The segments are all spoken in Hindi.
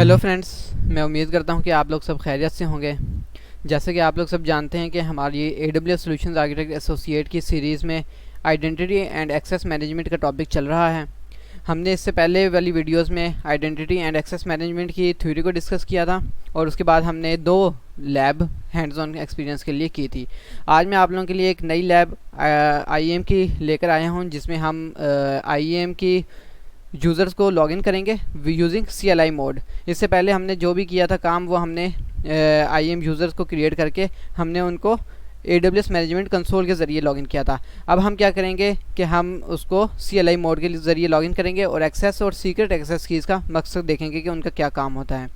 हेलो फ्रेंड्स, मैं उम्मीद करता हूं कि आप लोग सब खैरियत से होंगे। जैसे कि आप लोग सब जानते हैं कि हमारी AWS सॉल्यूशंस आर्किटेक्ट एसोसिएट की सीरीज़ में आइडेंटिटी एंड एक्सेस मैनेजमेंट का टॉपिक चल रहा है। हमने इससे पहले वाली वीडियोस में आइडेंटिटी एंड एक्सेस मैनेजमेंट की थ्योरी को डिस्कस किया था और उसके बाद हमने 2 लैब हैंड्स ऑन एक्सपीरियंस के लिए की थी। आज मैं आप लोगों के लिए एक नई लैब IAM की लेकर आया हूं, जिसमें हम IAM की यूज़र्स को लॉगिन करेंगे यूजिंग CLI मोड। इससे पहले हमने जो भी किया था काम, वो हमने IAM यूज़र्स को क्रिएट करके हमने उनको AWS मैनेजमेंट कंसोल के ज़रिए लॉगिन किया था। अब हम क्या करेंगे कि हम उसको CLI मोड के ज़रिए लॉगिन करेंगे और एक्सेस और सीक्रेट एक्सेस कीज़ का मकसद देखेंगे कि उनका क्या काम होता है।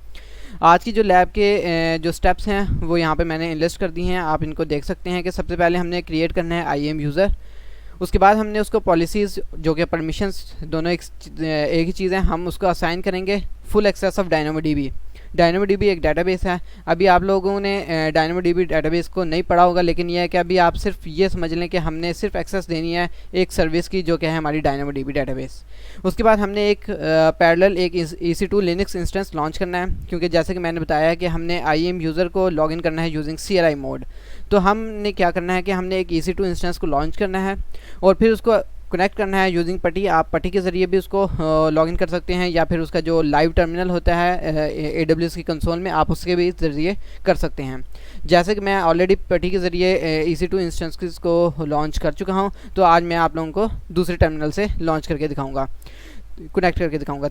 आज की जो लैब के जो स्टेप्स हैं वो यहाँ पे मैंने लिस्ट कर दी हैं, आप इनको देख सकते हैं कि सबसे पहले हमने क्रिएट करना है IAM यूज़र। उसके बाद हमने उसको पॉलिसीज़ जो कि परमिशंस दोनों एक ही चीज़ है, हम उसको असाइन करेंगे full access of DynamoDB। DynamoDB एक डेटाबेस है। अभी आप लोगों ने DynamoDB डेटाबेस को नहीं पढ़ा होगा, लेकिन यह है कि अभी आप सिर्फ ये समझ लें कि हमने सिर्फ एक्सेस देनी है एक सर्विस की, जो कि है हमारी DynamoDB डेटाबेस। उसके बाद हमने एक पैरेलल एक EC2 लिनक्स इंस्टेंस लॉन्च करना है, क्योंकि जैसे कि मैंने बताया कि हमने IAM यूज़र को लॉगिन करना है यूजिंग CLI मोड। तो हमने क्या करना है कि हमने एक EC2 इंस्टेंस को लॉन्च करना है और फिर उसको कनेक्ट करना है यूजिंग पटी। आप पटी के ज़रिए भी उसको लॉगिन कर सकते हैं, या फिर उसका जो लाइव टर्मिनल होता है AWS की कंसोल में, आप उसके भी ज़रिए कर सकते हैं। जैसे कि मैं ऑलरेडी पटी के ज़रिए EC2 इंस्टेंस को लॉन्च कर चुका हूं, तो आज मैं आप लोगों को दूसरे टर्मिनल से लॉन्च करके दिखाऊंगा, कनेक्ट करके दिखाऊंगा।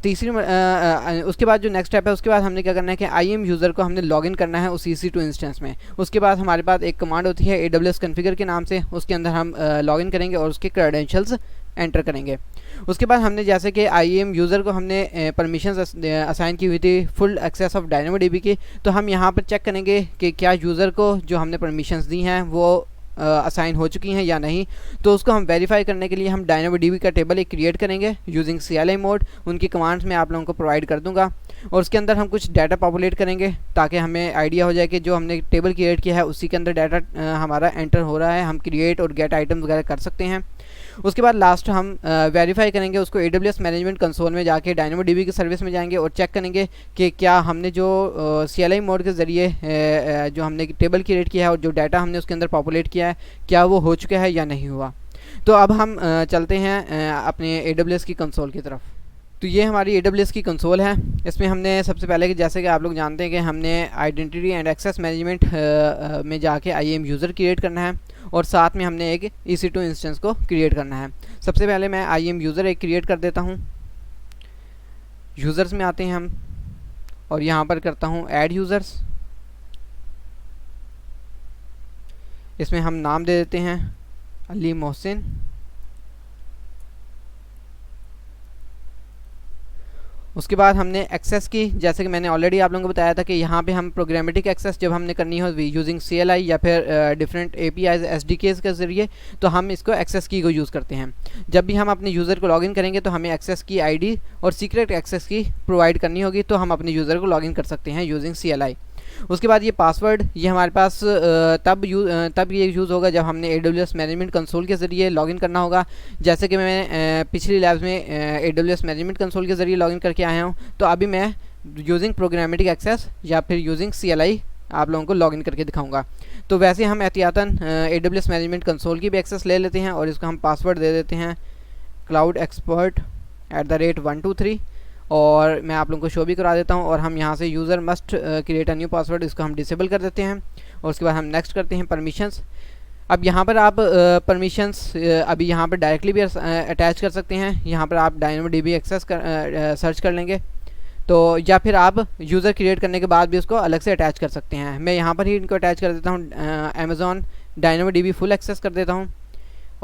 उसके बाद जो नेक्स्ट स्टेप है, उसके बाद हमने क्या करना है कि IAM यूज़र को हमने लॉगिन करना है उस EC2 इंस्टेंस में। उसके बाद हमारे पास एक कमांड होती है AWS कॉन्फ़िगर के नाम से, उसके अंदर हम लॉगिन करेंगे और उसके क्रेडेंशियल्स एंटर करेंगे। उसके बाद हमने जैसे कि IAM यूज़र को हमने परमिशंस असाइन की हुई थी फुल एक्सेस ऑफ DynamoDB की, तो हम यहाँ पर चेक करेंगे कि क्या यूज़र को जो हमने परमिशंस दी हैं वो असाइन हो चुकी हैं या नहीं। तो उसको हम वेरीफाई करने के लिए हम DynamoDB का टेबल एक क्रिएट करेंगे यूजिंग CLI मोड। उनकी कमांड्स मैं आप लोगों को प्रोवाइड कर दूंगा और उसके अंदर हम कुछ डाटा पॉपुलेट करेंगे ताकि हमें आइडिया हो जाए कि जो हमने टेबल क्रिएट किया है उसी के अंदर डाटा हमारा एंटर हो रहा है। हम क्रिएट और गेट आइटम्स वगैरह कर सकते हैं। उसके बाद लास्ट हम वेरीफाई करेंगे उसको AWS मैनेजमेंट कंसोल में जाके DynamoDB की सर्विस में जाएंगे और चेक करेंगे कि क्या हमने जो CLI मोड के ज़रिए जो हमने टेबल क्रिएट किया है और जो डाटा हमने उसके अंदर पॉपुलेट किया है, क्या वो हो चुका है या नहीं हुआ। तो अब हम चलते हैं अपने AWS की कंसोल की तरफ। तो ये हमारी AWS की कंसोल है। इसमें हमने सबसे पहले कि जैसे कि आप लोग जानते हैं कि हमने आइडेंटिटी एंड एक्सेस मैनेजमेंट में जाके IAM यूज़र क्रिएट करना है और साथ में हमने एक EC2 इंस्टेंस को क्रिएट करना है। सबसे पहले मैं IAM यूज़र एक क्रिएट कर देता हूँ। यूज़र्स में आते हैं हम और यहाँ पर करता हूँ ऐड यूज़र्स। इसमें हम नाम दे देते हैं अली मोहसिन। उसके बाद हमने एक्सेस की, जैसे कि मैंने ऑलरेडी आप लोगों को बताया था कि यहाँ पे हम प्रोग्रामेटिक एक्सेस जब हमने करनी हो यूजिंग CLI या फिर डिफरेंट APIs SDKs के ज़रिए, तो हम इसको एक्सेस की को यूज़ करते हैं। जब भी हम अपने यूज़र को लॉगिन करेंगे तो हमें एक्सेस की ID और सीक्रेट एक्सेस की प्रोवाइड करनी होगी, तो हम अपने यूज़र को लॉगिन कर सकते हैं यूजिंग CLI। उसके बाद ये पासवर्ड, ये हमारे पास तब ये यूज़ होगा जब हमने AWS मैनेजमेंट कंसोल के ज़रिए लॉगिन करना होगा। जैसे कि मैं पिछली लैब्स में AWS मैनेजमेंट कंसोल के ज़रिए लॉगिन करके आया हूँ, तो अभी मैं यूजिंग प्रोग्रामेटिक एक्सेस या फिर यूजिंग CLI आप लोगों को लॉगिन करके दिखाऊंगा। तो वैसे हम एहतियातन AWS मैनेजमेंट कंसोल की भी एक्सेस ले लेते हैं और इसको हम पासवर्ड दे देते हैं cloudexpert@123 और मैं आप लोगों को शो भी करा देता हूं। और हम यहां से user must create a new password, इसको हम डिसेबल कर देते हैं और उसके बाद हम नेक्स्ट करते हैं परमिशंस। अब यहाँ पर आप परमिशंस अभी यहाँ पर डायरेक्टली भी अटैच कर सकते हैं। यहाँ पर आप DynamoDB एक्सेस सर्च कर लेंगे, तो या फिर आप यूज़र क्रिएट करने के बाद भी उसको अलग से अटैच कर सकते हैं। मैं यहाँ पर ही इनको अटैच कर देता हूँ। Amazon DynamoDB फुल एक्सेस कर देता हूँ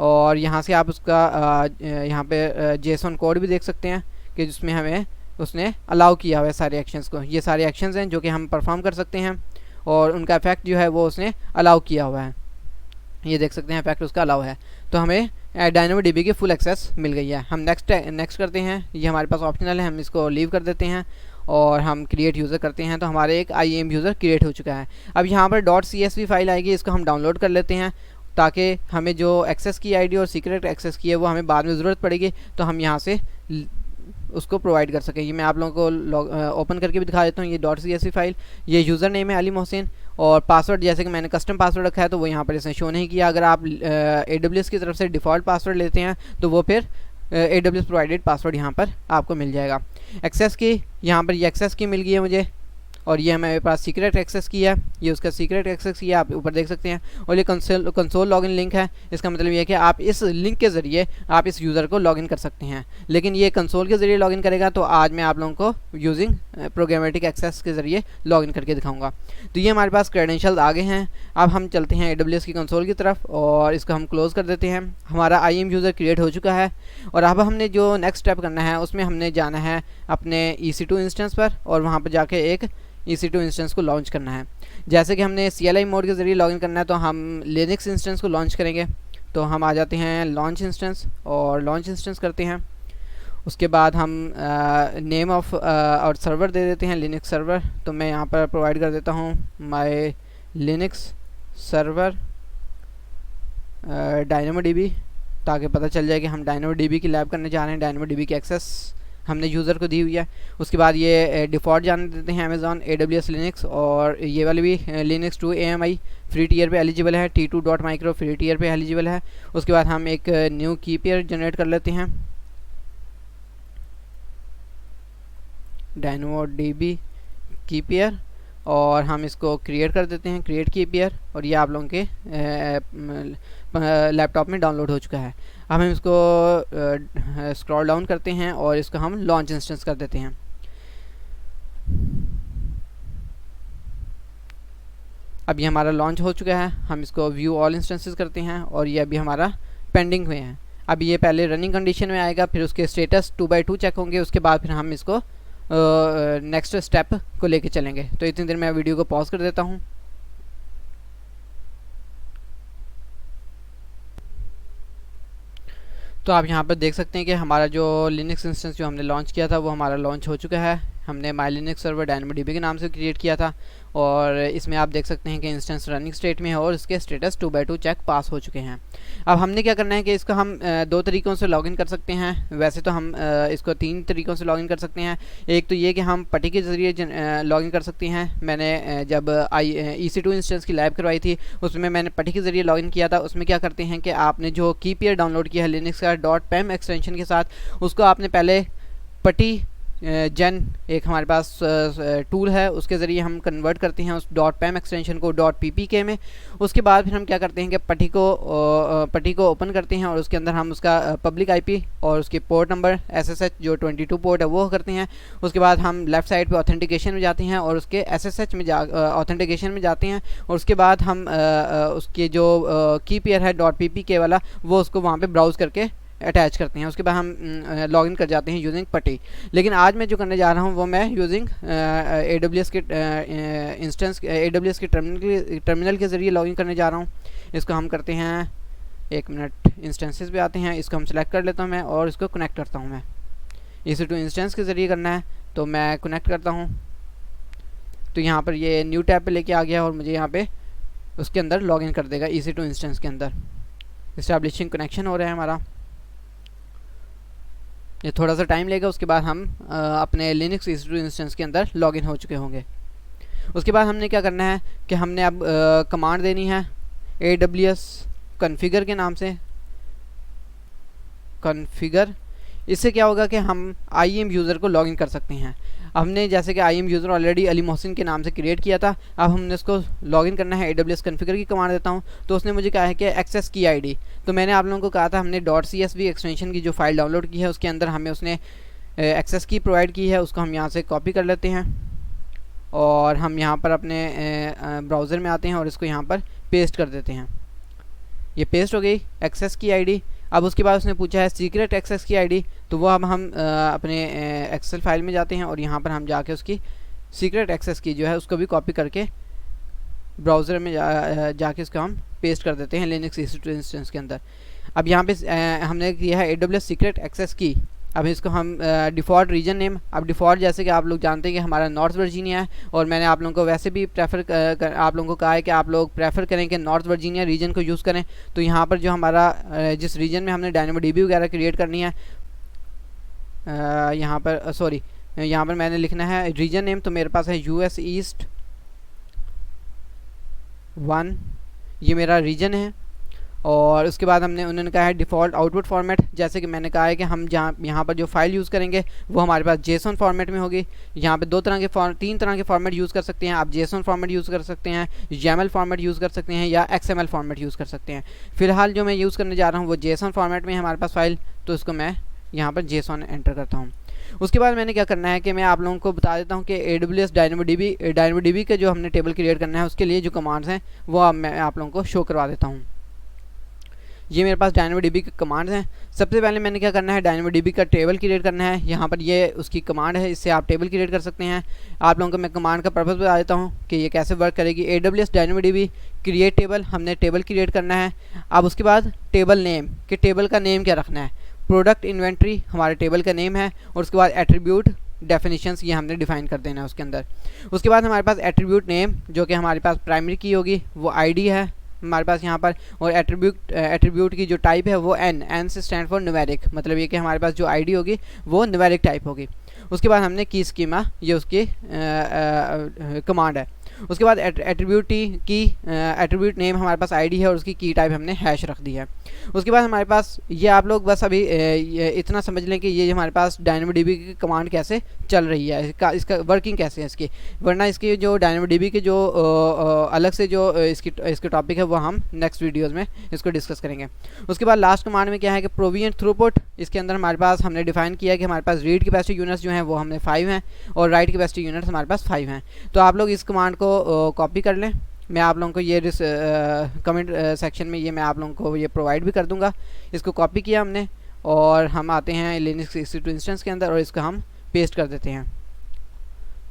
और यहाँ से आप उसका यहाँ पे JSON कोड भी देख सकते हैं कि जिसमें हमें उसने अलाउ किया हुआ है सारे एक्शंस को। ये सारे एक्शंस हैं जो कि हम परफॉर्म कर सकते हैं और उनका इफेक्ट जो है वो उसने अलाउ किया हुआ है। ये देख सकते हैं इफेक्ट उसका अलाउ है, तो हमें DynamoDB की फुल एक्सेस मिल गई है। हम नेक्स्ट करते हैं। ये हमारे पास ऑप्शनल है, हम इसको लीव कर देते हैं और हम क्रिएट यूज़र करते हैं। तो हमारे एक IAM यूज़र क्रिएट हो चुका है। अब यहाँ पर .csv फाइल आएगी, इसको हम डाउनलोड कर लेते हैं ताकि हमें जो एक्सेस की ID और सीक्रेट एक्सेस की है वो हमें बाद में ज़रूरत पड़ेगी, तो हम यहाँ से उसको प्रोवाइड कर सकें। ये मैं आप लोगों को ओपन करके भी दिखा देता हूँ। ये .csv फाइल, ये यूज़र नेम है अली मोहसिन, और पासवर्ड जैसे कि मैंने कस्टम पासवर्ड रखा है तो वो यहाँ पर इसने शो नहीं किया। अगर आप AWS की तरफ से डिफ़ॉल्ट पासवर्ड लेते हैं तो वो फिर AWS प्रोवाइडेड पासवर्ड यहाँ पर आपको मिल जाएगा। एक्सेस की, यहाँ पर ये एक्सेस की मिल गई है मुझे, और ये हमारे पास सीक्रेट एक्सेस की है, ये उसका सीक्रेट एक्सेस की है, आप ऊपर देख सकते हैं। और ये कंसोल लॉगिन लिंक है। इसका मतलब ये है कि आप इस लिंक के ज़रिए आप इस यूज़र को लॉगिन कर सकते हैं, लेकिन ये कंसोल के ज़रिए लॉगिन करेगा। तो आज मैं आप लोगों को यूजिंग प्रोग्रामेटिक एक्सेस के ज़रिए लॉगिन करके दिखाऊंगा। तो ये हमारे पास क्रेडेंशियल आ गए हैं। अब हम चलते हैं AWS की कंसोल की तरफ और इसको हम क्लोज़ कर देते हैं। हमारा IAM यूज़र क्रिएट हो चुका है, और अब हमने जो नेक्स्ट स्टेप करना है उसमें हमने जाना है अपने EC2 इंस्टेंस पर, और वहाँ पर जाके एक EC2 इंस्टेंस को लॉन्च करना है। जैसे कि हमने CLI मोड के ज़रिए लॉगिन करना है तो हम लिनक्स इंस्टेंस को लॉन्च करेंगे। तो हम आ जाते हैं लॉन्च इंस्टेंस और लॉन्च इंस्टेंस करते हैं। उसके बाद हम नेम ऑफ और सर्वर दे देते हैं लिनक्स सर्वर। तो मैं यहाँ पर प्रोवाइड कर देता हूँ माय लिनक्स सर्वर DynamoDB, ताकि पता चल जाए कि हम DynamoDB की लैब करने जा रहे हैं। DynamoDB की एक्सेस हमने यूज़र को दी हुई है। उसके बाद ये डिफ़ॉल्ट जाने देते हैं अमेज़ॉन AWS लिनक्स, और ये वाले भी लिनक्स 2 AMI फ्री टीयर पे एलिजिबल है, T2.micro फ्री टीयर पे एलिजिबल है। उसके बाद हम एक न्यू की पेयर जनरेट कर लेते हैं, DynamoDB की पेयर, और हम इसको क्रिएट कर देते हैं, क्रिएट की पेयर, और ये आप लोगों के लैपटॉप में डाउनलोड हो चुका है। अब हम इसको स्क्रॉल डाउन करते हैं और इसको हम लॉन्च इंस्टेंस कर देते हैं। अब ये हमारा लॉन्च हो चुका है। हम इसको व्यू ऑल इंस्टेंसेस करते हैं, और ये अभी हमारा पेंडिंग में है। अब ये पहले रनिंग कंडीशन में आएगा, फिर उसके स्टेटस 2x2 चेक होंगे, उसके बाद फिर हम इसको नेक्स्ट स्टेप को लेके चलेंगे। तो इतनी देर मैं वीडियो को पॉज कर देता हूँ। तो आप यहाँ पर देख सकते हैं कि हमारा जो लिनक्स इंस्टेंस जो हमने लॉन्च किया था वो हमारा लॉन्च हो चुका है। हमने माई लिनक्स सर्वर DynamoDB के नाम से क्रिएट किया था, और इसमें आप देख सकते हैं कि इंस्टेंस रनिंग स्टेट में है और इसके स्टेटस 2x2 चेक पास हो चुके हैं। अब हमने क्या करना है कि इसको हम दो तरीक़ों से लॉगिन कर सकते हैं। वैसे तो हम इसको 3 तरीक़ों से लॉगिन कर सकते हैं। एक तो ये कि हम पटी के ज़रिए लॉगिन कर सकते हैं। मैंने जब EC2 इंस्टेंस की लैब करवाई थी उसमें मैंने पटी के ज़रिए लॉगिन किया था। उसमें क्या करते हैं कि आपने जो की पेयर डाउनलोड किया है लिनक्स का .pem एक्सटेंशन के साथ, उसको आपने पहले पटी जेन एक हमारे पास टूल है, उसके ज़रिए हम कन्वर्ट करते हैं उस .pem एक्सटेंशन को .ppk में। उसके बाद फिर हम क्या करते हैं कि पटी को ओपन करते हैं, और उसके अंदर हम उसका पब्लिक IP और उसके पोर्ट नंबर SSH जो 22 पोर्ट है वो करते हैं। उसके बाद हम लेफ़्ट साइड पे ऑथेंटिकेशन में जाते हैं और उसके SSH में ऑथेंटिकेशन में जाते हैं, और उसके बाद हम उसके जो की पेयर है .ppk वाला वो उसको वहाँ पर ब्राउज़ करके अटैच करते हैं। उसके बाद हम लॉगिन कर जाते हैं यूजिंग पटी। लेकिन आज मैं जो करने जा रहा हूँ वो मैं यूजिंग AWS के इंस्टेंस AWS के टर्मिनल के ज़रिए लॉगिन करने जा रहा हूँ। इसको हम करते हैं, 1 मिनट, इंस्टेंसेस पे आते हैं, इसको हम सेलेक्ट कर लेता हूँ मैं और इसको कनेक्ट करता हूँ। मैं EC2 इंस्टेंस के ज़रिए करना है तो मैं कनेक्ट करता हूँ। तो यहाँ पर ये न्यू टैब पे लेके आ गया और मुझे यहाँ पे उसके अंदर लॉगिन कर देगा। EC2 इंस्टेंस के अंदर इस्टेब्लिशिंग कनेक्शन हो रहा है हमारा, ये थोड़ा सा टाइम लेगा। उसके बाद हम अपने लिनक्स EC2 इंस्टेंस के अंदर लॉगिन हो चुके होंगे। उसके बाद हमने क्या करना है कि हमने अब कमांड देनी है AWS कॉन्फ़िगर के नाम से, कॉन्फ़िगर। इससे क्या होगा कि हम IAM यूज़र को लॉगिन कर सकते हैं। हमने जैसे कि IAM user already Ali Mohsin के नाम से क्रिएट किया था, अब हमने इसको लॉगिन करना है। AWS कॉन्फ़िगर की कमांड देता हूँ तो उसने मुझे कहा है कि एक्सेस की ID। तो मैंने आप लोगों को कहा था हमने .csv एक्सटेंशन की जो फाइल डाउनलोड की है उसके अंदर हमें उसने एक्सेस की प्रोवाइड की है। उसको हम यहाँ से कॉपी कर लेते हैं और हम यहाँ पर अपने ब्राउज़र में आते हैं और इसको यहाँ पर पेस्ट कर देते हैं। ये पेस्ट हो गई एक्सेस की ID। अब उसके बाद उसने पूछा है सीक्रेट एक्सेस की ID, तो वो अब हम अपने एक्सेल फाइल में जाते हैं और यहाँ पर हम जाके उसकी सीक्रेट एक्सेस की जो है उसको भी कॉपी करके ब्राउज़र में जाके इसको हम पेस्ट कर देते हैं लिनक्स EC2 इंस्टेंस के अंदर। अब यहाँ पे हमने किया है AWS सीक्रेट एक्सेस की। अब इसको हम डिफ़ॉल्ट रीजन नेम, अब डिफ़ॉल्ट जैसे कि आप लोग जानते हैं कि हमारा नॉर्थ वर्जीनिया है, और मैंने आप लोगों को वैसे भी आप लोगों को कहा है कि आप लोग प्रेफर करें कि नॉर्थ वर्जीनिया रीजन को यूज़ करें। तो यहाँ पर जो हमारा जिस रीजन में हमने DynamoDB वगैरह क्रिएट करनी है यहाँ पर सॉरी, यहाँ पर मैंने लिखना है रीजन नेम, तो मेरे पास है US ईस्ट 1, ये मेरा रीजन है। और उसके बाद उन्होंने कहा है डिफ़ॉल्ट आउटपुट फॉर्मेट, जैसे कि मैंने कहा है कि हम यहाँ पर जो फाइल यूज़ करेंगे वो हमारे पास JSON फॉर्मेट में होगी। यहाँ पे तीन तरह के फॉर्मेट यूज़ कर सकते हैं आप। JSON फॉर्मेट यूज़ कर सकते हैं, YAML फॉर्मेट यूज़ कर सकते हैं, या XML फॉर्मेट यूज़ कर सकते हैं। फिलहाल जो मैं यूज़ करने जा रहा हूँ वो JSON फॉर्मेट में है हमारे पास फाइल, तो इसको मैं यहाँ पर JSON एंटर करता हूँ। उसके बाद मैंने क्या करना है कि मैं आप लोगों को बता देता हूँ कि AWS DynamoDB के जो हमने टेबल क्रिएट करना है उसके लिए जो कमांड्स हैं वो मैं आप लोगों को शो करवा देता हूँ। ये मेरे पास DynamoDB के कमांड्स हैं। सबसे पहले मैंने क्या करना है, DynamoDB का टेबल क्रिएट करना है। यहाँ पर ये उसकी कमांड है, इससे आप टेबल क्रिएट कर सकते हैं। आप लोगों को मैं कमांड का पर्पस बता देता हूँ कि ये कैसे वर्क करेगी। AWS DynamoDB क्रिएट टेबल, हमने टेबल क्रिएट करना है। अब उसके बाद टेबल नेम, कि टेबल का नेम क्या रखना है। प्रोडक्ट इन्वेंट्री हमारे टेबल का नेम है, और उसके बाद एट्रीब्यूट डेफिनेशंस ये हमने डिफाइन कर देना है उसके अंदर। उसके बाद हमारे पास एट्रीब्यूट नेम, जो कि हमारे पास प्राइमरी की होगी, वो ID है हमारे पास यहाँ पर। और एट्रीब्यूट की जो टाइप है वो N से स्टैंड फॉर न्यूमेरिक, मतलब ये कि हमारे पास जो ID होगी वो न्यूमेरिक टाइप होगी। उसके बाद हमने की स्कीमा, ये उसकी कमांड है। उसके बाद एट्रीब्यूट नेम हमारे पास ID है, और उसकी की टाइप हमने हैश रख दी है। उसके बाद हमारे पास ये आप लोग बस अभी इतना समझ लें कि ये हमारे पास DynamoDB की कमांड कैसे चल रही है, इसका वर्किंग कैसे है इसकी, वरना इसकी जो DynamoDB के जो अलग से जो इसके टॉपिक है वो हम नेक्स्ट वीडियोज़ में इसको डिस्कस करेंगे। उसके बाद लास्ट कमांड में क्या है कि प्रोविजन थ्रूपुट, इसके अंदर हमारे पास हमने डिफाइन किया है कि हमारे पास रीड कैपेसिटी यूनिट्स जो हैं वो हमने 5 हैं, और राइट कैपेसिटी यूनिट्स हमारे पास 5 हैं। तो आप लोग इस कमांड को कॉपी कर लें। मैं आप लोगों को ये कमेंट सेक्शन में ये मैं आप लोगों को ये प्रोवाइड भी कर दूंगा। इसको कॉपी किया हमने, और हम आते हैं लिनक्स 62 इंस्टेंस के अंदर, और इसको हम पेस्ट कर देते हैं।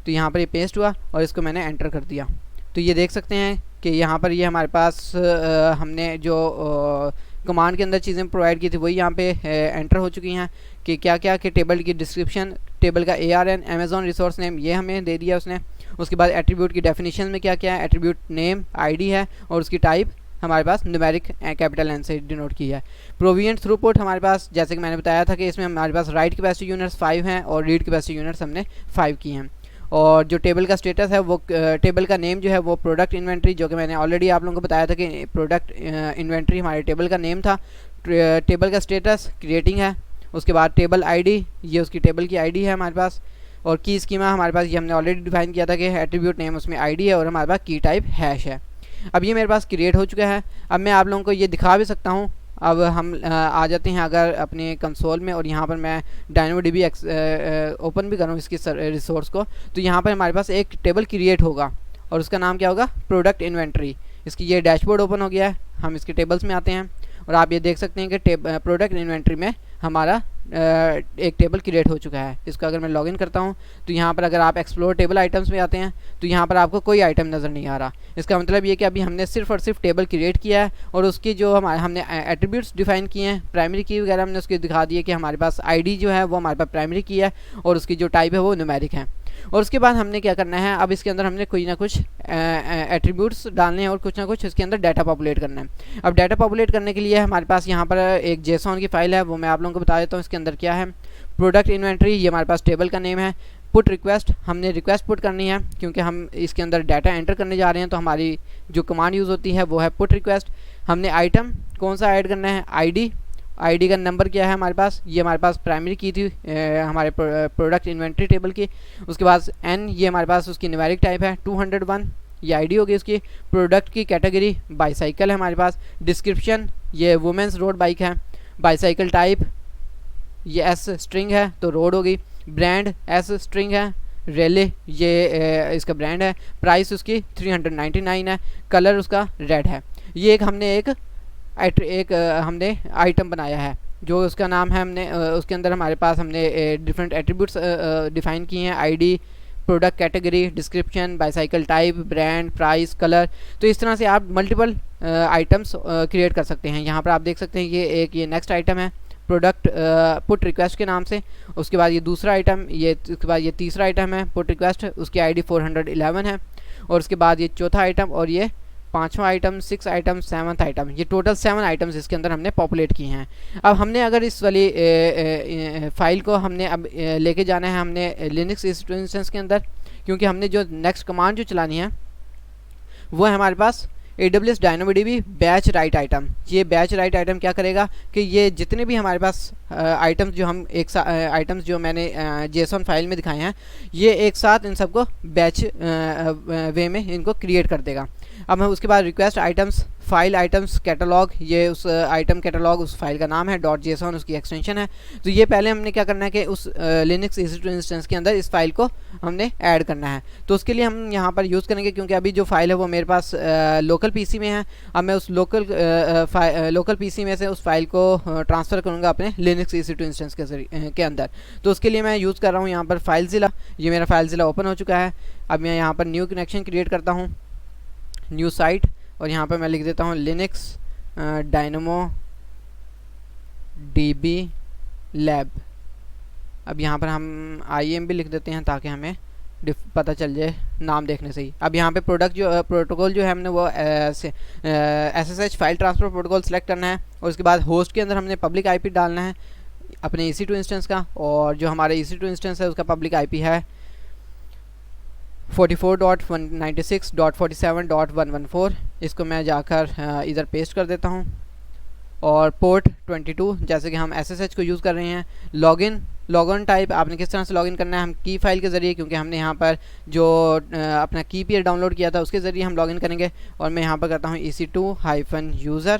तो यहाँ पर ये पेस्ट हुआ, और इसको मैंने एंटर कर दिया। तो ये देख सकते हैं कि यहाँ पर ये हमारे पास हमने जो कमांड के अंदर चीज़ें प्रोवाइड की थी वही यहाँ पे एंटर हो चुकी हैं, कि क्या क्या कि टेबल की डिस्क्रिप्शन, टेबल का ARN, अमेज़ॉन रिसोर्स नेम ये हमें दे दिया उसने। उसके बाद एट्रीब्यूट की डेफिनेशन में क्या क्या है, एट्रीब्यूट नेम ID है, और उसकी टाइप हमारे पास न्यूमेरिक कैपिटल N से डिनोट की है। प्रोविजन थ्रूपुट हमारे पास, जैसे कि मैंने बताया था कि इसमें हमारे पास राइट कैपेसिटी यूनिट्स 5 हैं, और रीड कैपेसिटी यूनिट्स हमने 5 की हैं। और जो टेबल का स्टेटस है वो टेबल का नेम जो है वो प्रोडक्ट इन्वेंट्री, जो कि मैंने ऑलरेडी आप लोगों को बताया था कि प्रोडक्ट इन्वेंट्री हमारे टेबल का नेम था। टेबल का स्टेटस क्रिएटिंग है। उसके बाद टेबल ID, ये उसकी टेबल की ID है हमारे पास। और की स्कीमा हमारे पास, ये हमने ऑलरेडी डिफाइन किया था कि एट्रीब्यूट नेम उसमें ID है, और हमारे पास की टाइप हैश है। अब ये मेरे पास क्रिएट हो चुका है। अब मैं आप लोगों को ये दिखा भी सकता हूँ। अब हम आ जाते हैं अगर अपने कंसोल में, और यहाँ पर मैं DynamoDB ओपन भी करूँ इसकी रिसोर्स को, तो यहाँ पर हमारे पास एक टेबल क्रिएट होगा, और उसका नाम क्या होगा, प्रोडक्ट इन्वेंट्री। इसकी ये डैशबोर्ड ओपन हो गया है। हम इसके टेबल्स में आते हैं, और आप ये देख सकते हैं कि प्रोडक्ट इन्वेंट्री में हमारा एक टेबल क्रिएट हो चुका है। इसको अगर मैं लॉगिन करता हूँ, तो यहाँ पर अगर आप एक्सप्लोर टेबल आइटम्स में आते हैं, तो यहाँ पर आपको कोई आइटम नज़र नहीं आ रहा। इसका मतलब ये कि अभी हमने सिर्फ और सिर्फ टेबल क्रिएट किया है, और उसकी जो हमने एट्रीब्यूट्स डिफाइन किए हैं, प्राइमरी की वगैरह हमने उसकी दिखा दी है कि हमारे पास ID जो है वो हमारे पास प्राइमरी की है, और उसकी जो टाइप है वो न्यूमेरिक है। और उसके बाद हमने क्या करना है, अब इसके अंदर हमने कोई ना कुछ एट्रीब्यूट्स डालने हैं, और कुछ ना कुछ इसके अंदर डाटा पॉपुलेट करना है। अब डाटा पॉपुलेट करने के लिए हमारे पास यहाँ पर एक JSON की फाइल है, वो मैं आप लोगों को बता देता हूँ इसके अंदर क्या है। प्रोडक्ट इन्वेंट्री, ये हमारे पास टेबल का नेम है। पुट रिक्वेस्ट, हमने रिक्वेस्ट पुट करनी है, क्योंकि हम इसके अंदर डाटा एंटर करने जा रहे हैं, तो हमारी जो कमांड यूज़ होती है वो है पुट रिक्वेस्ट। हमने आइटम कौन सा ऐड करना है, ID का नंबर क्या है हमारे पास, ये हमारे पास प्राइमरी की थी हमारे प्रोडक्ट इन्वेंट्री टेबल की। उसके बाद N, ये हमारे पास उसकी न्यूमेरिक टाइप है। 201 ये ID होगी उसकी। प्रोडक्ट की कैटेगरी बाईसाइकिल है हमारे पास। डिस्क्रिप्शन, ये वुमेंस रोड बाइक है। बाईसाइकिल टाइप ये S स्ट्रिंग है, तो रोड होगी। ब्रांड S स्ट्रिंग है। रेले, ये इसका ब्रांड है। प्राइस उसकी 399 है। कलर उसका रेड है। ये हमने हमने आइटम बनाया है, जो उसका नाम है। हमने उसके अंदर हमारे पास हमने डिफरेंट एट्रीब्यूट्स डिफाइन किए हैं, ID, product category, description, bicycle type, brand, price, colour. तो इस तरह से आप मल्टीपल आइटम्स क्रिएट कर सकते हैं। यहाँ पर आप देख सकते हैं ये नेक्स्ट आइटम है प्रोडक्ट पुट रिक्वेस्ट के नाम से। उसके बाद ये दूसरा आइटम, उसके बाद ये तीसरा आइटम है पुट रिक्वेस्ट, उसकी ID 411 है। और उसके बाद ये चौथा आइटम, और ये 5वां आइटम, 6 आइटम, 7th आइटम, ये टोटल 7 आइटम्स इसके अंदर हमने पॉपुलेट किए हैं। अब हमने अगर इस वाली फाइल को हमने अब लेके जाना है हमने लिनक्स इंस्टेंस के अंदर, क्योंकि हमने जो नेक्स्ट कमांड जो चलानी है वो है हमारे पास AWS DynamoDB batch right item. ये बैच राइट आइटम क्या करेगा कि ये जितने भी हमारे पास आइटम्स जो हम एक साथ आइटम्स जो मैंने JSON फाइल में दिखाए हैं, ये एक साथ इन सबको बैच वे में इनको क्रिएट कर देगा। अब हम उसके बाद request items, file items catalogue, ये उस आइटम कैटलॉग उस फाइल का नाम है, .json उसकी एक्सटेंशन है। तो ये पहले हमने क्या करना है कि उस लिनक्स EC2 इंस्टेंस के अंदर इस फाइल को हमने ऐड करना है। तो उसके लिए हम यहाँ पर यूज़ करेंगे, क्योंकि अभी जो फाइल है वो मेरे पास लोकल पीसी में है। अब मैं उस लोकल पीसी में से उस फाइल को ट्रांसफ़र करूँगा अपने लिनक्स EC2 इंस्टेंस के अंदर। तो उसके लिए मैं यूज़ कर रहा हूँ यहाँ पर फाइलज़िला। ये मेरा फाइलज़िला ओपन हो चुका है। अब मैं यहाँ पर न्यू कनेक्शन क्रिएट करता हूँ, न्यू साइट, और यहाँ पर मैं लिख देता हूँ लिनक्स DynamoDB लैब। अब यहाँ पर हम IAM भी लिख देते हैं ताकि हमें पता चल जाए नाम देखने से ही। अब यहाँ पे प्रोटोकॉल जो है हमने वो SSH file transfer protocol select करना है, और उसके बाद होस्ट के अंदर हमने पब्लिक IP डालना है अपने EC2 इंस्टेंस का, और जो हमारे EC2 इंस्टेंस है उसका पब्लिक IP है 44.196.47.114। इसको मैं जाकर इधर पेस्ट कर देता हूँ, और पोर्ट 22 जैसे कि हम SSH को यूज़ कर रहे हैं। लॉगिन टाइप आपने किस तरह से लॉगिन करना है, हम की फाइल के ज़रिए, क्योंकि हमने यहाँ पर जो अपना की पेयर डाउनलोड किया था उसके ज़रिए हम लॉगिन करेंगे। और मैं यहाँ पर करता हूँ EC2-user,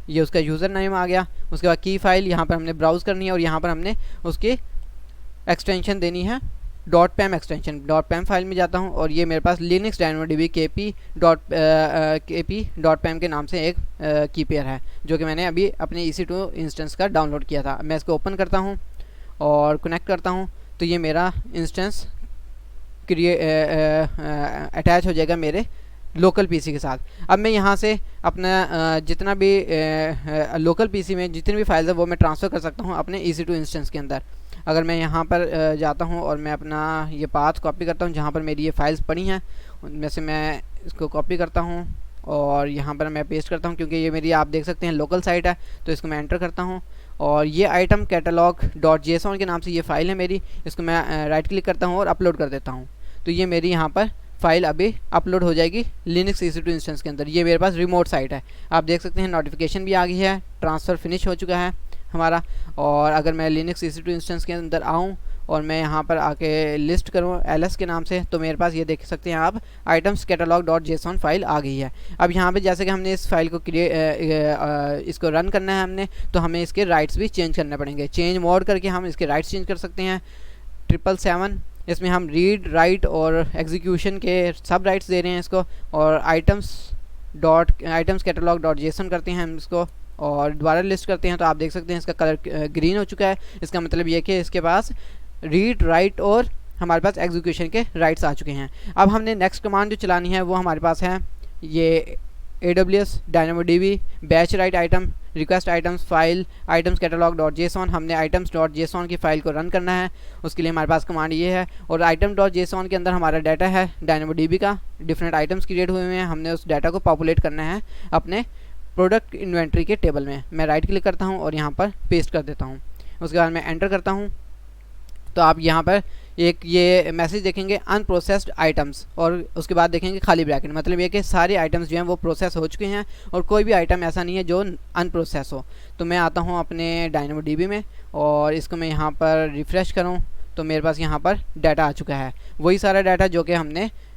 ये उसका यूज़र नेम आ गया। उसके बाद की फाइल यहाँ पर हमने ब्राउज़ करनी है, और यहाँ पर हमने उसकी एक्सटेंशन देनी है .pem एक्सटेंशन। .pem फाइल में जाता हूँ, और ये मेरे पास लिनक्स DynamoDB kp.pem के नाम से एक की पेयर है, जो कि मैंने अभी अपने EC2 इंस्टेंस का डाउनलोड किया था। मैं इसको ओपन करता हूँ और कनेक्ट करता हूँ, तो ये मेरा इंस्टेंस अटैच हो जाएगा मेरे लोकल पीसी के साथ। अब मैं यहाँ से अपना जितना भी लोकल पीसी में जितनी भी फाइल्स है वो मैं ट्रांसफ़र कर सकता हूँ अपने EC2 इंस्टेंस के अंदर। अगर मैं यहाँ पर जाता हूँ और मैं अपना ये पाथ कॉपी करता हूँ जहाँ पर मेरी ये फाइल्स पड़ी हैं, उनमें से मैं इसको कॉपी करता हूँ और यहाँ पर मैं पेस्ट करता हूँ, क्योंकि ये मेरी आप देख सकते हैं लोकल साइट है। तो इसको मैं एंटर करता हूँ, और ये आइटम कैटलॉग .json के नाम से ये फ़ाइल है मेरी। इसको मैं राइट क्लिक करता हूँ और अपलोड कर देता हूँ। तो ये मेरी यहाँ पर फाइल अभी अपलोड हो जाएगी लिनक्स EC2 इंस्टेंस के अंदर। ये मेरे पास रिमोट साइट है, आप देख सकते हैं नोटिफिकेशन भी आ गई है, ट्रांसफ़र फिनिश हो चुका है हमारा। और अगर मैं लिनक्स EC2 इंस्टेंस के अंदर आऊँ और मैं यहाँ पर आके लिस्ट करूँ ls के नाम से, तो मेरे पास ये देख सकते हैं आप आइटम्स कैटलॉग .json फाइल आ गई है। अब यहाँ पे जैसे कि हमने इस फाइल को इसको रन करना है हमने, तो हमें इसके राइट्स भी चेंज करने पड़ेंगे। चेंज मोड करके हम इसके राइट्स चेंज कर सकते हैं। 777 इसमें हम रीड, राइट और एग्जीक्यूशन के सब राइट्स दे रहे हैं इसको, और आइटम्स कैटलॉग .json करते हैं हम इसको और दोबारा लिस्ट करते हैं। तो आप देख सकते हैं इसका कलर ग्रीन हो चुका है। इसका मतलब ये कि इसके पास रीड, राइट और हमारे पास एग्जीक्यूशन के राइट्स आ चुके हैं। अब हमने नेक्स्ट कमांड जो चलानी है वो हमारे पास है ये AWS DynamoDB batch right item request items file items catalogue .json। हमने आइटम्स .json की फ़ाइल को रन करना है, उसके लिए हमारे पास कमांड ये है। और आइटम .json के अंदर हमारा डाटा है DynamoDB का, डिफरेंट आइटम्स क्रिएट हुए हैं, हमने उस डाटा को पॉपुलेट करना है अपने प्रोडक्ट इन्वेंट्री के टेबल में। मैं राइट क्लिक करता हूँ और यहाँ पर पेस्ट कर देता हूँ। उसके बाद मैं एंटर करता हूँ, तो आप यहाँ पर एक ये मैसेज देखेंगे अनप्रोसेस्ड आइटम्स, और उसके बाद देखेंगे खाली ब्रैकेट। मतलब ये कि सारे आइटम्स जो हैं वो प्रोसेस हो चुके हैं और कोई भी आइटम ऐसा नहीं है जो अनप्रोसेस हो। तो मैं आता हूँ अपने DynamoDB में और इसको मैं यहाँ पर रिफ़्रेश करूँ तो मेरे पास यहाँ पर डाटा आ चुका है, वही सारा डाटा जो कि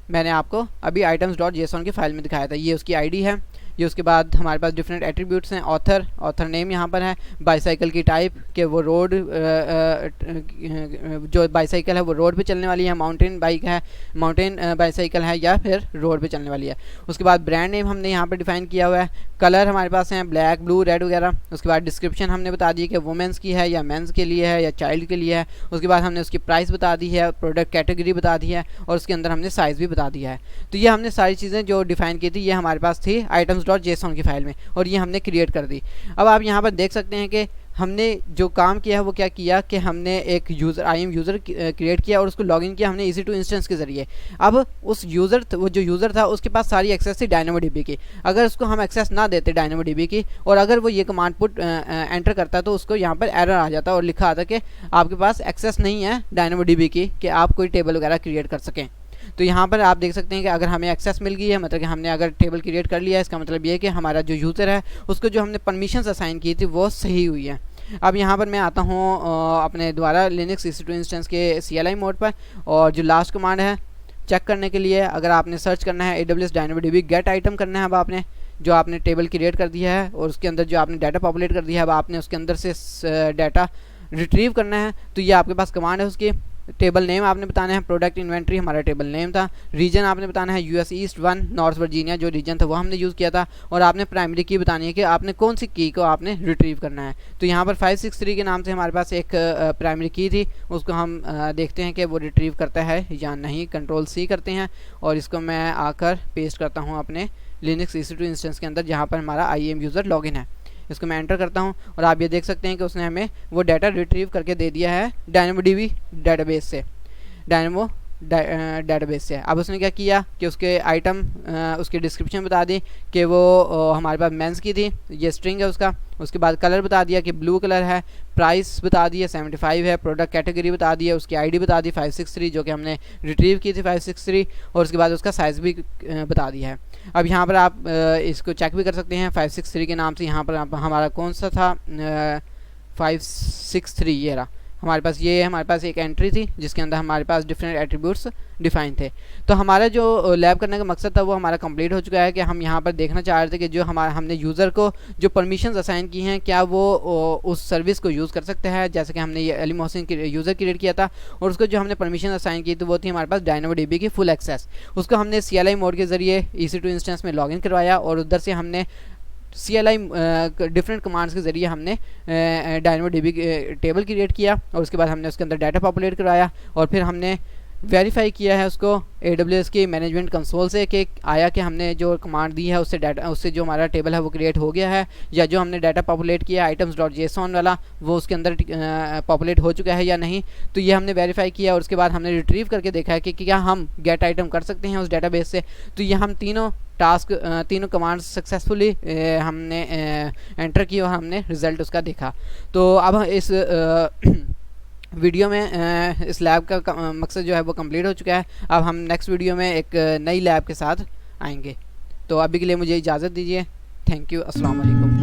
मैंने आपको अभी items.json की फ़ाइल में दिखाया था। ये उसकी आईडी है, ये उसके बाद हमारे पास डिफरेंट एट्रीब्यूट्स हैं। ऑथर नेम यहाँ पर है, बाईसाइकिल की टाइप के वो रोड जो बाईसाइकिल है वो रोड पे चलने वाली है, माउंटेन बाईसाइकिल है या फिर रोड पे चलने वाली है। उसके बाद ब्रांड नेम हमने यहाँ पर डिफाइन किया हुआ है, कलर हमारे पास हैं ब्लैक, ब्लू, रेड वगैरह। उसके बाद डिस्क्रिप्शन हमने बता दी कि वुमेंस की है या मेंस के लिए है या चाइल्ड के लिए है। उसके बाद हमने उसकी प्राइस बता दी है, प्रोडक्ट कैटेगरी बता दी है और उसके अंदर हमने साइज़ भी बता दिया है। तो ये हमने सारी चीज़ें जो डिफाइन की थी ये हमारे पास थी items.json की फ़ाइल में और ये हमने क्रिएट कर दी। अब आप यहाँ पर देख सकते हैं कि हमने जो काम किया है वो क्या किया कि हमने एक यूज़र IAM यूज़र क्रिएट किया और उसको लॉगिन किया हमने EC2 इंस्टेंस के ज़रिए। अब उस वो जो यूज़र था उसके पास सारी एक्सेस थी DynamoDB की। अगर उसको हम एक्सेस ना देते DynamoDB की और अगर वो ये कमांड पुट एंटर करता तो उसको यहाँ पर एरर आ जाता और लिखा आता कि आपके पास एक्सेस नहीं है DynamoDB की कि आप कोई टेबल वगैरह क्रिएट कर सकें। तो यहाँ पर आप देख सकते हैं कि अगर हमें एक्सेस मिल गई है, मतलब कि हमने अगर टेबल क्रिएट कर लिया है, इसका मतलब ये है कि हमारा जो यूज़र है उसको जो हमने परमिशंस असाइन की थी वो सही हुई है। अब यहाँ पर मैं आता हूँ अपने द्वारा लिनक्स EC2 इंस्टेंस के CLI मोड पर, और जो लास्ट कमांड है चेक करने के लिए अगर आपने सर्च करना है AWS DynamoDB गेट आइटम करना है। अब आपने जो आपने टेबल क्रिएट कर दिया है और उसके अंदर जो आपने डाटा पॉपुलेट कर दिया है, अब आपने उसके अंदर से डाटा रिट्रीव करना है। तो ये आपके पास कमांड है। उसकी टेबल नेम आपने बताना है, प्रोडक्ट इन्वेंट्री हमारा टेबल नेम था, रीजन आपने बताना है US ईस्ट 1 नॉर्थ वर्जीनिया जो रीजन था वो हमने यूज़ किया था, और आपने प्राइमरी की बतानी है कि आपने कौन सी की को आपने रिट्रीव करना है। तो यहाँ पर 563 के नाम से हमारे पास एक प्राइमरी की थी, उसको हम देखते हैं कि वो रिट्रीव करता है या नहीं। Ctrl+C करते हैं और इसको मैं आकर पेस्ट करता हूँ अपने लिनक्स EC2 इंस्टेंस के अंदर जहाँ पर हमारा IAM यूज़र लॉगिन है। इसको मैं एंटर करता हूं और आप ये देख सकते हैं कि उसने हमें वो डाटा रिट्रीव करके दे दिया है DynamoDB डेटाबेस से, डायनेमो डेटाबेस से। अब उसने क्या किया कि उसके आइटम उसकी डिस्क्रिप्शन बता दी कि वो हमारे पास मेंस की थी, ये स्ट्रिंग है उसका। उसके बाद कलर बता दिया कि ब्लू कलर है, प्राइस बता दिया 75 है, प्रोडक्ट कैटेगरी बता दिया, उसकी आईडी बता दी 563 जो कि हमने रिट्रीव की थी 563, और उसके बाद उसका साइज़ भी बता दिया है। अब यहाँ पर आप इसको चेक भी कर सकते हैं 563 के नाम से। यहाँ पर हमारा कौन सा था 563, ये रहा हमारे पास। ये हमारे पास एक एंट्री थी जिसके अंदर हमारे पास डिफरेंट एट्रीब्यूट्स डिफाइन थे। तो हमारा जो लैब करने का मकसद था वो हमारा कंप्लीट हो चुका है कि हम यहाँ पर देखना चाह रहे थे कि जो हमने यूज़र को जो परमिशंस असाइन की हैं क्या वो उस सर्विस को यूज़ कर सकते हैं। जैसे कि हमने ये अली मोहसिन यूज़र क्रिएट किया था और उसको जो हमने परमिशन असाइन की तो वो थी हमारे पास DynamoDB की फुल एक्सेस। उसको हमने CLI मोड के ज़रिए EC2 इंस्टेंस में लॉगिन करवाया और उधर से हमने CLI डिफरेंट कमांड्स के ज़रिए हमने DynamoDB टेबल क्रिएट किया और उसके बाद हमने उसके अंदर डाटा पॉपुलेट करवाया और फिर हमने वेरीफाई किया है उसको AWS की मैनेजमेंट कंसोल से कि आया कि हमने जो कमांड दी है उससे जो हमारा टेबल है वो क्रिएट हो गया है, या जो हमने डाटा पॉपुलेट किया items.json वाला वो उसके अंदर पॉपुलेट हो चुका है या नहीं। तो ये हमने वेरीफाई किया और उसके बाद हमने रिट्रीव करके देखा है कि क्या हम गेट आइटम कर सकते हैं उस डेटाबेस से। तो ये हम तीनों कमांड्स सक्सेसफुली हमने एंटर की और हमने रिज़ल्ट उसका देखा। तो अब इस वीडियो में इस लैब का मकसद जो है वो कंप्लीट हो चुका है। अब हम नेक्स्ट वीडियो में एक नई लैब के साथ आएंगे। तो अभी के लिए मुझे इजाज़त दीजिए। Thank you. अस्सलाम वालेकुम।